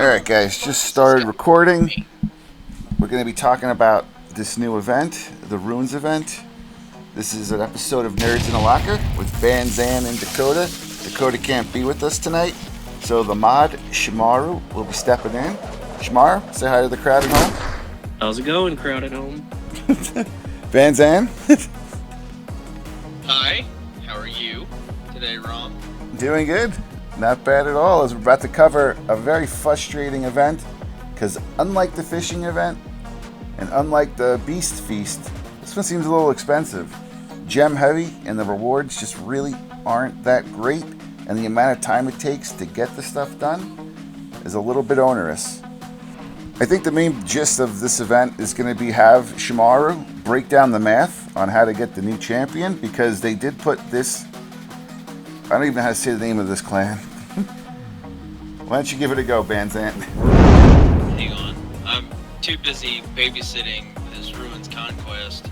Alright guys, just started recording. We're going to be talking about this new event, the Runes event. This is an episode of Nerds in a Locker with Van Zan and Dakota. Dakota can't be with us tonight, so the mod, Shimaru, will be stepping in. Shimar, say hi to the crowd at home. How's it going, crowd at home? Van Zan? Hi, how are you today, Rom? Doing good. Not bad at all, as we're about to cover a very frustrating event, because unlike the fishing event, and unlike the Beast Feast, this one seems a little expensive. Gem heavy, and the rewards just really aren't that great, and the amount of time it takes to get the stuff done is a little bit onerous. I think the main gist of this event is going to be have Shimaru break down the math on how to get the new champion, because they did put this... I don't even know how to say the name of this clan. Why don't you give it a go, Banzant? Hang on. I'm too busy babysitting this Ruins Conquest.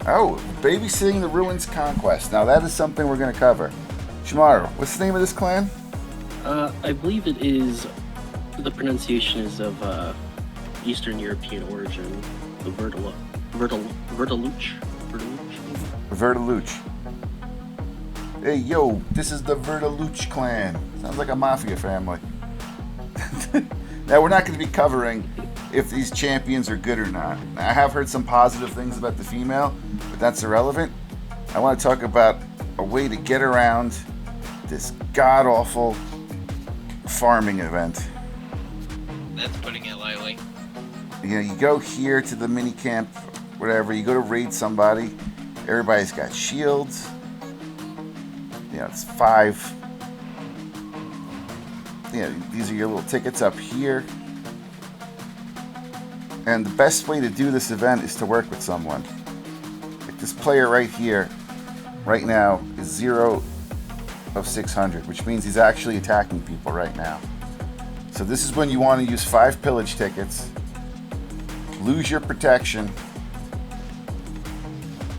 Oh, babysitting the Ruins Conquest. Now that is something we're going to cover. Shimaru, what's the name of this clan? I believe it is, the pronunciation is of Eastern European origin, the Verdaluch. Verdaluch. Hey, yo, this is the Verdaluch clan. Sounds like a mafia family. Now, we're not going to be covering if these champions are good or not. I have heard some positive things about the female, but that's irrelevant. I want to talk about a way to get around this god-awful farming event. That's putting it lightly. You know, you go here to the mini camp, whatever, you go to raid somebody, everybody's got shields. You know, it's 5. You know, these are your little tickets up here. And the best way to do this event is to work with someone. Like this player right here, right now, is 0 of 600, which means he's actually attacking people right now. So this is when you want to use 5 pillage tickets, lose your protection,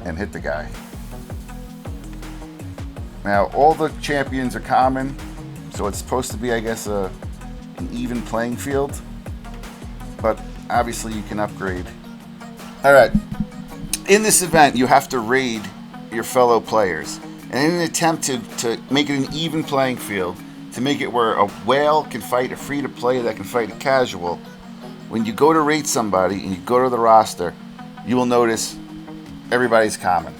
and hit the guy. Now, all the champions are common, so it's supposed to be, I guess, an even playing field. But obviously, you can upgrade. Alright, in this event, you have to raid your fellow players. And in an attempt to make it an even playing field, to make it where a whale can fight a free-to-play that can fight a casual, when you go to raid somebody and you go to the roster, you will notice everybody's common.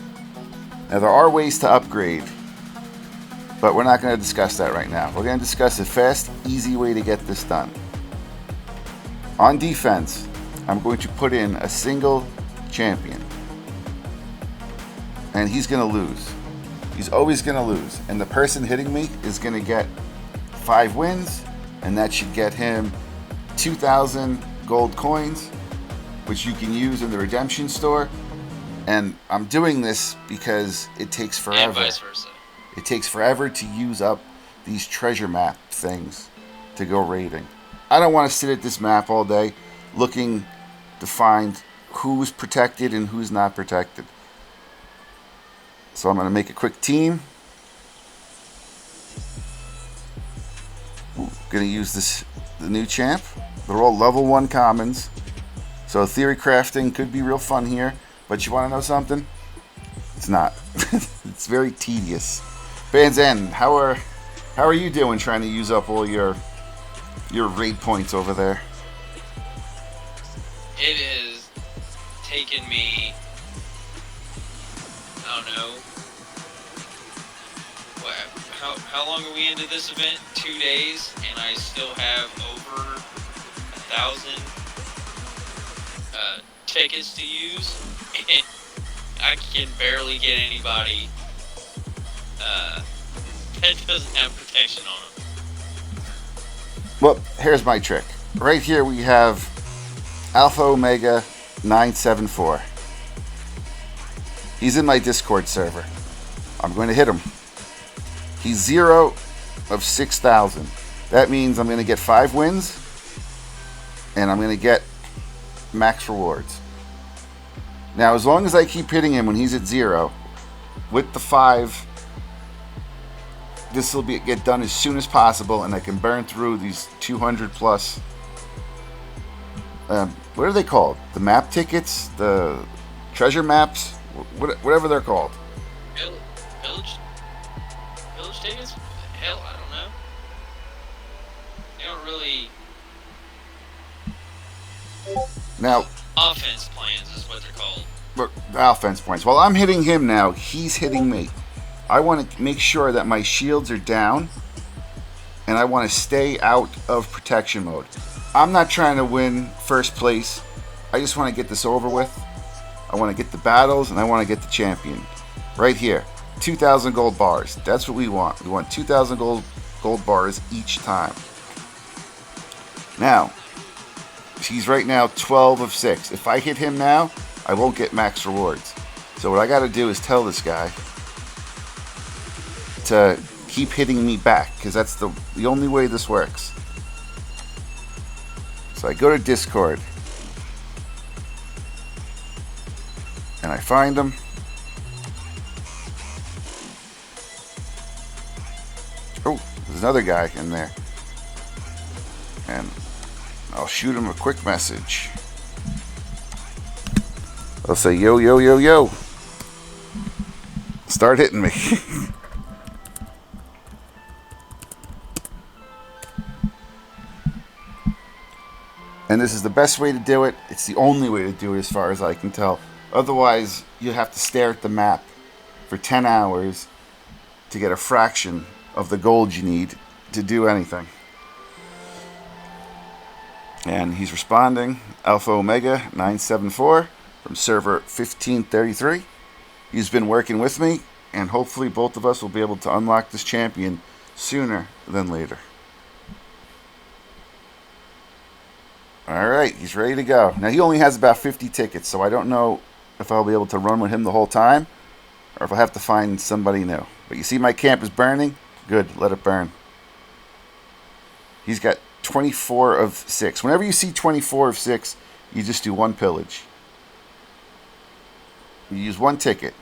Now, there are ways to upgrade, but we're not going to discuss that right now. We're going to discuss a fast, easy way to get this done. On defense, I'm going to put in a single champion. And he's going to lose. He's always going to lose. And the person hitting me is going to get 5 wins, and that should get him 2,000 gold coins, which you can use in the redemption store. And I'm doing this because it takes forever. And vice versa. It takes forever to use up these treasure map things to go raiding. I don't want to sit at this map all day looking to find who's protected and who's not protected. So I'm going to make a quick team. Going to use the new champ. They're all level 1 commons. So theory crafting could be real fun here. But you want to know something? It's not. It's very tedious. Banzan, how are you doing trying to use up all your raid points over there? It has taken me, I don't know, how long are we into this event? 2 days, and I still have over 1,000 tickets to use, and I can barely get anybody that doesn't have protection on them. Well, here's my trick. Right here we have Alpha Omega 974. He's in my Discord server. I'm going to hit him. He's 0 of 6,000. That means I'm going to get 5 wins, and I'm going to get max rewards. Now, as long as I keep hitting him when he's at 0, with the 5 this will get done as soon as possible, and I can burn through these 200 plus. What are they called? The map tickets, the treasure maps, whatever they're called. Village tickets? Hell, I don't know. They don't really. Now, offense plans is what they're called. Offense points. While I'm hitting him now, he's hitting me. I want to make sure that my shields are down, and I want to stay out of protection mode. I'm not trying to win first place. I just want to get this over with. I want to get the battles, and I want to get the champion. Right here. 2,000 gold bars. That's what we want. We want 2,000 gold bars each time. Now, he's right now 12 of 6. If I hit him now, I won't get max rewards. So what I got to do is tell this guy to keep hitting me back, because that's the only way this works. So I go to Discord, and I find him. Oh, there's another guy in there. And I'll shoot him a quick message. I'll say, yo, yo, yo, yo. Start hitting me. And this is the best way to do it. It's the only way to do it as far as I can tell. Otherwise, you have to stare at the map for 10 hours to get a fraction of the gold you need to do anything. And he's responding. Alpha Omega 974 from server 1533. He's been working with me, and hopefully both of us will be able to unlock this champion sooner than later. Alright, he's ready to go. Now he only has about 50 tickets, so I don't know if I'll be able to run with him the whole time, or if I'll have to find somebody new. But you see my camp is burning? Good, let it burn. He's got 24 of 6. Whenever you see 24 of 6, you just do one pillage. You use one ticket.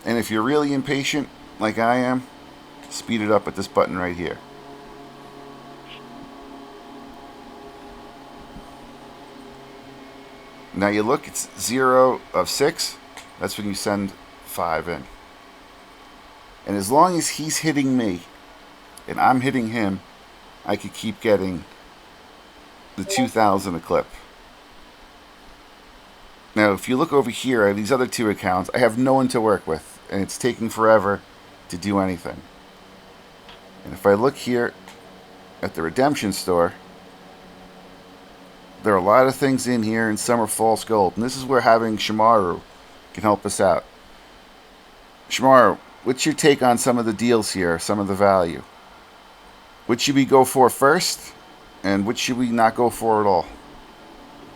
And if you're really impatient, like I am, speed it up at this button right here. Now you look, it's 0 of 6. That's when you send 5 in. And as long as he's hitting me and I'm hitting him, I could keep getting the 2,000 a clip. Now, if you look over here, I have these other 2 accounts. I have no one to work with, and it's taking forever to do anything. And if I look here at the redemption store, there are a lot of things in here, and some are false gold. And this is where having Shimaru can help us out. Shimaru, what's your take on some of the deals here, some of the value? Which should we go for first, and which should we not go for at all?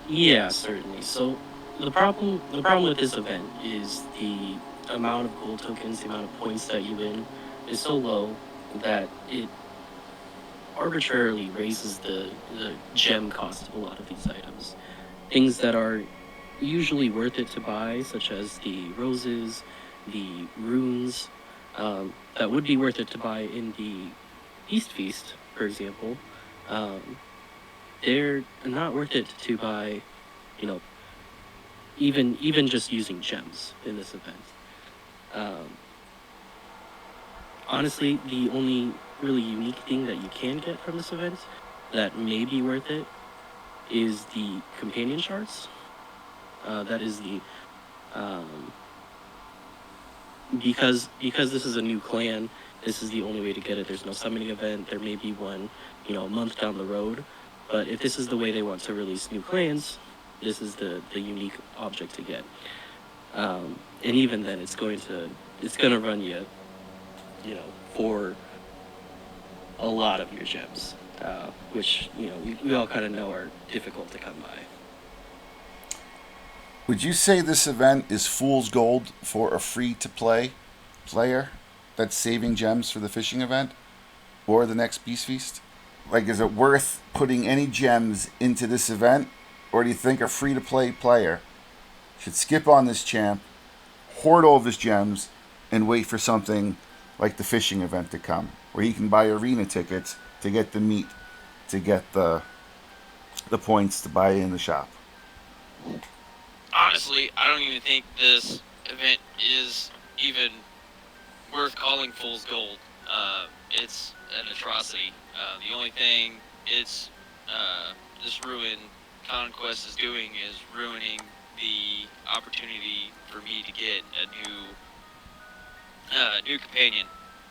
Yeah, certainly. So the problem with this event is the amount of gold tokens, the amount of points that you win is so low that it arbitrarily raises the gem cost of a lot of these items. Things that are usually worth it to buy, such as the roses, the runes, that would be worth it to buy in the East Feast, for example, they're not worth it to buy, even just using gems in this event. Honestly, the only really unique thing that you can get from this event that may be worth it is the companion shards. That is the because this is a new clan, this is the only way to get it. There's no summoning event. There may be one, a month down the road. But if this is the way they want to release new clans, this is the unique object to get. And even then, it's gonna run you, for a lot of your gems, which we all kind of know are difficult to come by. Would you say this event is fool's gold for a free-to-play player that's saving gems for the fishing event or the next Beast Feast? Like, is it worth putting any gems into this event, or do you think a free-to-play player should skip on this champ, hoard all of his gems, and wait for something like the fishing event to come, where he can buy arena tickets to get the meat, to get the points to buy in the shop. Honestly, I don't even think this event is even worth calling Fool's Gold. It's an atrocity. The only thing it's this ruin Conquest is doing is ruining the opportunity for me to get a new companion.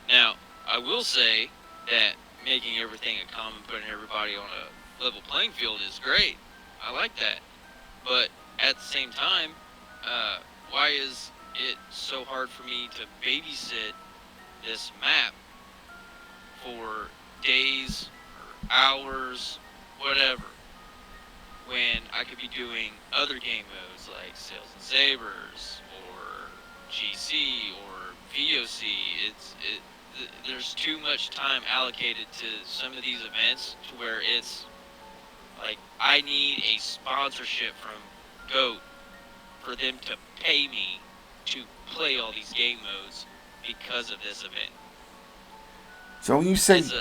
Now, I will say that making everything a common, putting everybody on a level playing field is great. I like that. But at the same time, why is it so hard for me to babysit this map for days or hours, whatever, when I could be doing other game modes like Sails and Sabers or GC or VOC? There's too much time allocated to some of these events to where it's like I need a sponsorship from GOAT for them to pay me to play all these game modes because of this event. So when you say It's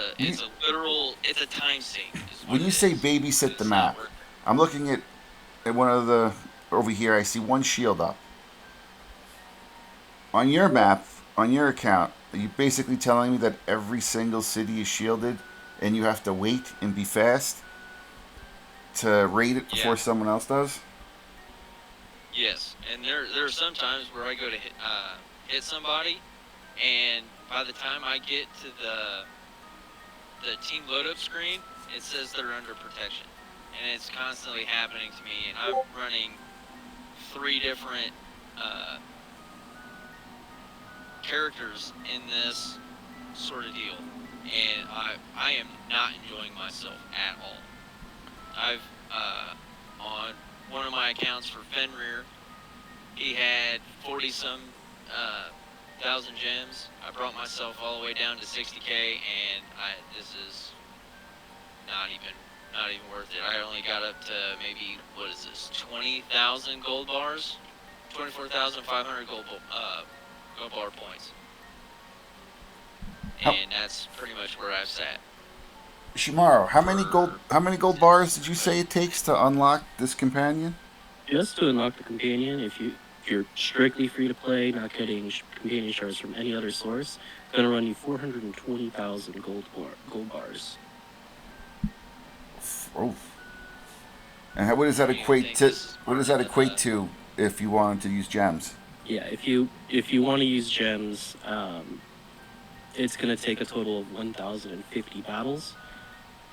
a time sink. when you say babysit the map, I'm looking at one of the over here. I see one shield up on your map on your account. Are you basically telling me that every single city is shielded, and you have to wait and be fast to raid it before someone else does? Yes, and there are some times where I go to hit somebody, and by the time I get to the team load up screen, it says they're under protection, and it's constantly happening to me. And I'm running 3 different characters in this sort of deal, and I am not enjoying myself at all. I've on one of my accounts for Fenrir, he had 40 some thousand gems. I brought myself all the way down to 60k, and this is not even worth it. I only got up to maybe, what is this, 20,000 gold bars, 24,500 gold bar points, and that's pretty much where I've sat. Shimaro, how many gold bars did you say it takes to unlock this companion? Just to unlock the companion, if you're strictly free to play, not getting companion shards from any other source, it's gonna run you 420,000 gold bars. Oh. And what does that equate to? What does that equate to if you wanted to use gems? Yeah, if you want to use gems, it's gonna take a total of 1,050 battles,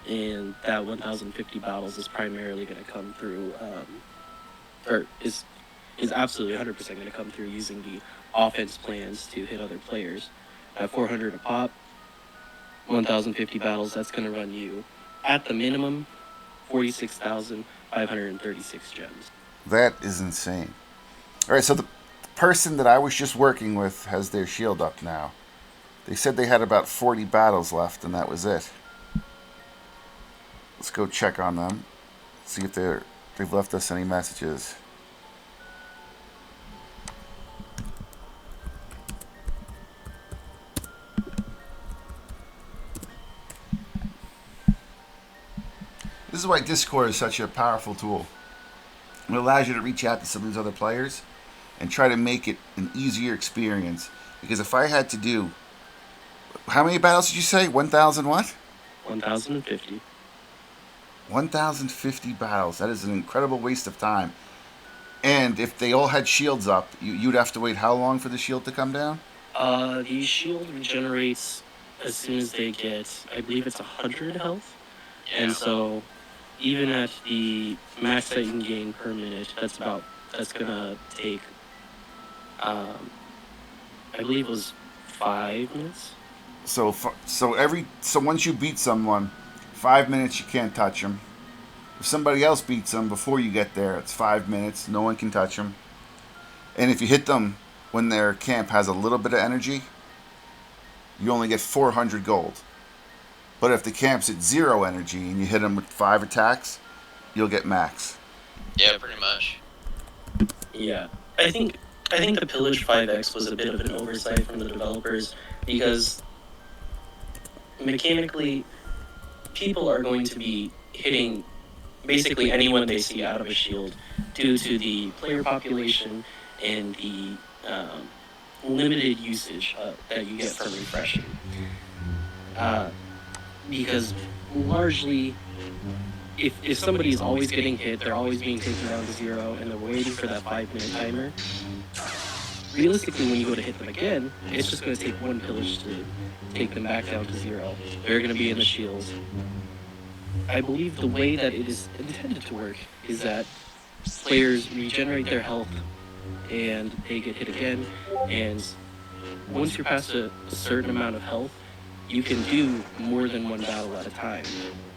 and that 1,050 battles is primarily gonna come through, or is absolutely 100% gonna come through using the offense plans to hit other players. At 400 a pop, 1,050 battles, that's gonna run you at the minimum 46,536 gems. That is insane. All right, so the person that I was just working with has their shield up now. They said they had about 40 battles left, and that was it. Let's go check on them, see if they've left us any messages. This is why Discord is such a powerful tool. It allows you to reach out to some of these other players and try to make it an easier experience. Because if I had to do, how many battles did you say? 1,000 what? 1,050. 1,050 battles. That is an incredible waste of time. And if they all had shields up, you'd have to wait how long for the shield to come down? The shield regenerates as soon as they get, I believe it's 100 health. Yeah. And so, even at the max that you can gain per minute, that's gonna take, I believe it was 5 minutes. So once you beat someone, 5 minutes you can't touch them. If somebody else beats them before you get there, it's 5 minutes. No one can touch them. And if you hit them when their camp has a little bit of energy, you only get 400 gold. But if the camp's at 0 energy and you hit them with 5 attacks, you'll get max. Yeah, pretty much. Yeah, I think I think the Pillage 5X was a bit of an oversight from the developers because mechanically, people are going to be hitting basically anyone they see out of a shield due to the player population and the limited usage that you get from refreshing. Uh, because largely, if somebody is always getting hit, they're always being taken down to 0, and they're waiting for that 5-minute timer, realistically, when you go to hit them again, it's just going to take one pillage to take them back down to 0. They're going to be in the shields. I believe the way that it is intended to work is that players regenerate their health and they get hit again. And once you're past a certain amount of health, you can do more than one battle at a time.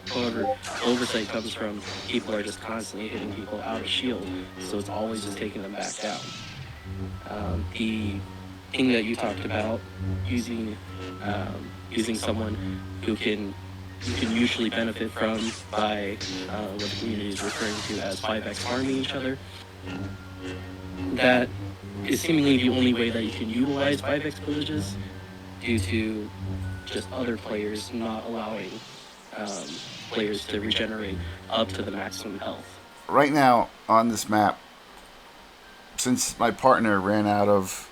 However, the oversight comes from people are just constantly hitting people out of shield, so it's always just taking them back down. The thing that you talked about, using using someone who can usually benefit from by what the community is referring to as 5x farming each other. That is seemingly the only way that you can utilize 5x villages due to just other players not allowing players to regenerate up to the maximum health. Right now on this map, since my partner ran out of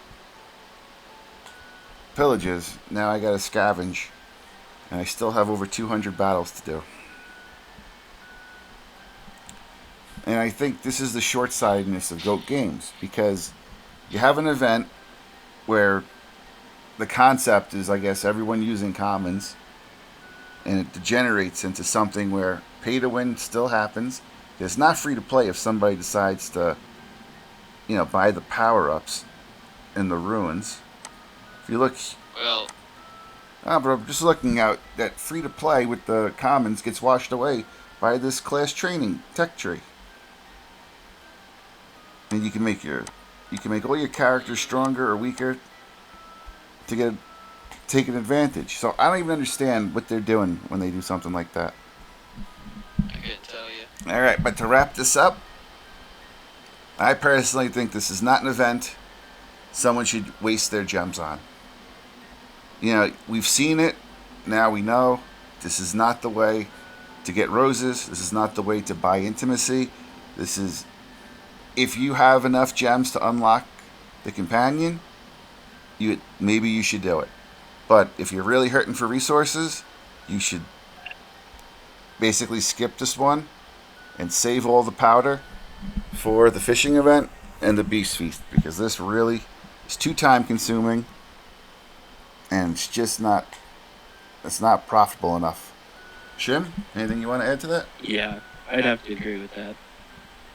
pillages, now I gotta scavenge, and I still have over 200 battles to do. And I think this is the short-sightedness of GOAT games, because you have an event where the concept is, I guess, everyone using commons, and it degenerates into something where pay to win still happens. It's not free to play if somebody decides to, buy the power ups in the ruins. If you look, Well, but I'm just looking out that free to play with the commons gets washed away by this class training tech tree, and you can make all your characters stronger or weaker to get take an advantage. So I don't even understand what they're doing when they do something like that. I couldn't tell you. All right, but to wrap this up, I personally think this is not an event someone should waste their gems on. We've seen it. Now we know this is not the way to get roses. This is not the way to buy intimacy. This is, if you have enough gems to unlock the companion, maybe you should do it. But if you're really hurting for resources, you should basically skip this one and save all the powder for the fishing event and the beast feast, because this really is too time consuming, and it's not profitable enough. Shim, anything you want to add to that? Yeah, I'd have to agree with that.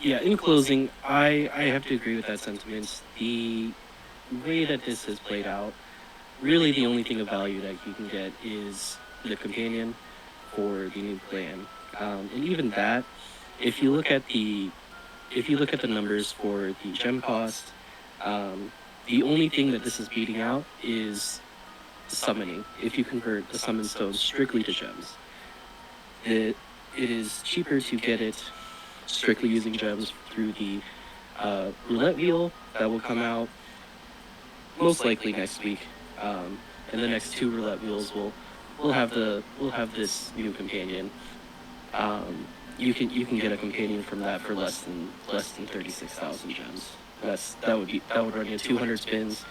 Yeah, in closing, I have to agree with that sentiment. The way that this has played out, really the only thing of value that you can get is the companion for the new clan. And even that, if you look at the numbers for the gem cost, the only thing that this is beating out is summoning. If you convert the summon stones strictly to gems, it is cheaper to get it strictly using gems through the roulette wheel that will come out most likely next week. And the next 2 roulette wheels will have this new companion. You can get a companion from that for less than 36,000 gems. That would run you 200 spins.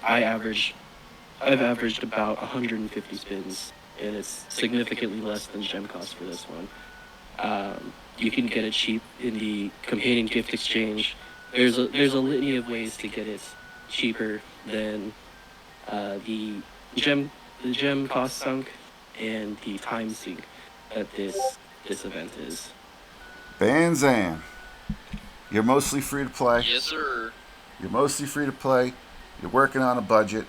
I've averaged about 150 spins, and it's significantly less than gem cost for this one. You can get it cheap in the companion gift exchange. There's a litany of ways to get it cheaper than the gem cost sunk and the time sink that this event is. Banzan. You're mostly free to play. Yes, sir. You're mostly free to play. You're working on a budget.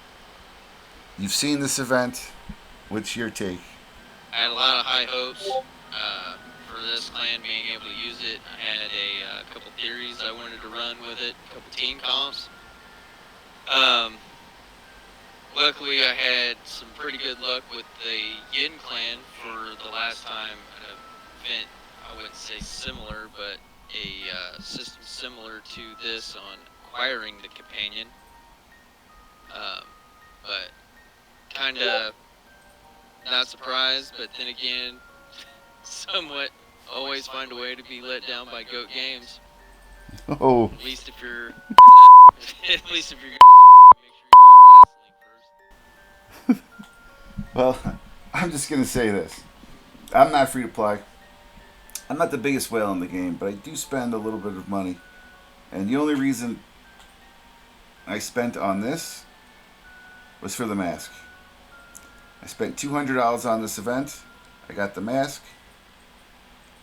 You've seen this event. What's your take? I had a lot of high hopes for this clan being able to use it. I had a couple theories I wanted to run with it, a couple team comps. Luckily, I had some pretty good luck with the Yin clan for the last time at an event. I wouldn't say similar, but a system similar to this on acquiring the companion. But kind of not surprised, but then again, somewhat always find a way to be let down by GOAT Games. Oh, At least if you're, at least if you're gonna screw it, make sure you use Vaseline first. well, I'm just going to say this. I'm not free to play. I'm not the biggest whale in the game, but I do spend a little bit of money. And the only reason I spent on this was for the mask. I spent $200 on this event. I got the mask.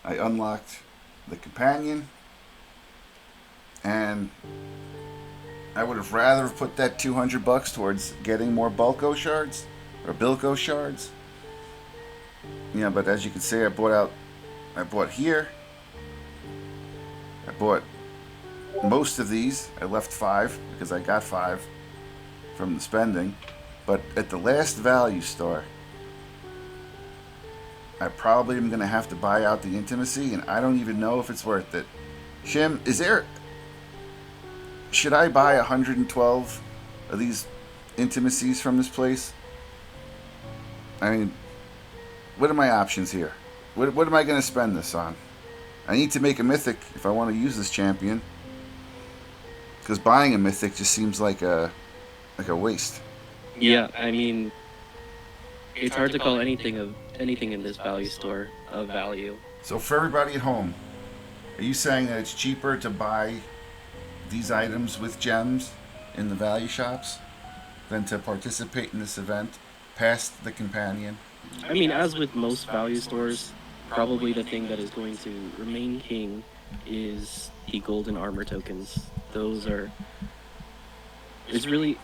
I unlocked the companion. And I would have rather put that $200 towards getting more Bulko shards or Bilko shards. Yeah, but as you can see, I bought here. I bought most of these. I left 5 because I got 5 from the spending. But at the last value store, I probably am going to have to buy out the intimacy, and I don't even know if it's worth it. Shim, should I buy 112 of these intimacies from this place? I mean, what are my options here? What am I going to spend this on? I need to make a mythic if I want to use this champion, because buying a mythic just seems like a waste. Yeah, I mean, it's hard to call anything in this value store of value. So for everybody at home, are you saying that it's cheaper to buy these items with gems in the value shops than to participate in this event past the companion? I mean, as with most value stores, probably the thing that is going to remain king is the golden armor tokens. Those are. It's really.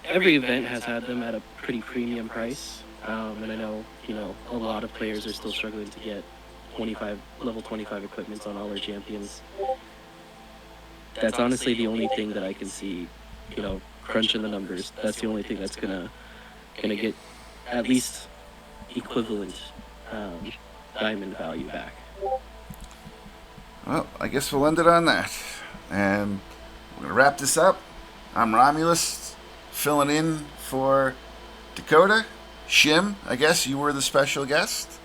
Every event has had them at a pretty premium price. And I know, a lot of players are still struggling to get level 25 equipments on all their champions. That's honestly the only thing that I can see, crunching the numbers. That's the only thing that's gonna get at least equivalent diamond value back. Well, I guess we'll end it on that. And we're going to wrap this up. I'm Romulus, filling in for Dakota. Shim, I guess you were the special guest.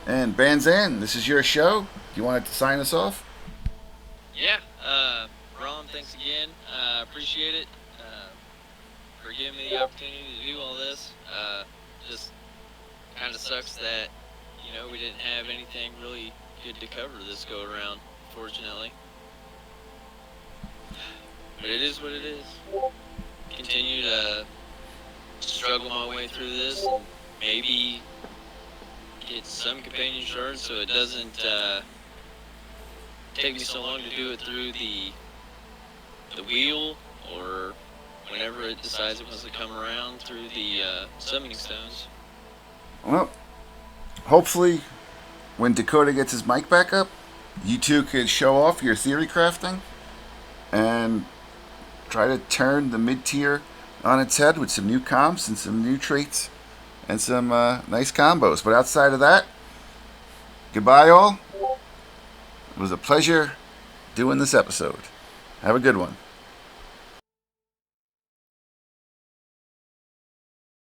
And Banzan, this is your show. Do you want to sign us off? Yeah, Ron, thanks again. Appreciate it for giving me the opportunity to do all this. Just kind of sucks that, we didn't have anything really good to cover this go around, fortunately. But it is what it is. Continue to struggle my way through this and maybe get some companion shards so it doesn't take me so long to do it through the wheel, or whenever it decides it wants to come around through the summoning stones. Well, hopefully when Dakota gets his mic back up, you two could show off your theory crafting and try to turn the mid-tier on its head with some new comps and some new traits and some nice combos. But outside of that, goodbye all. It was a pleasure doing this episode. Have a good one.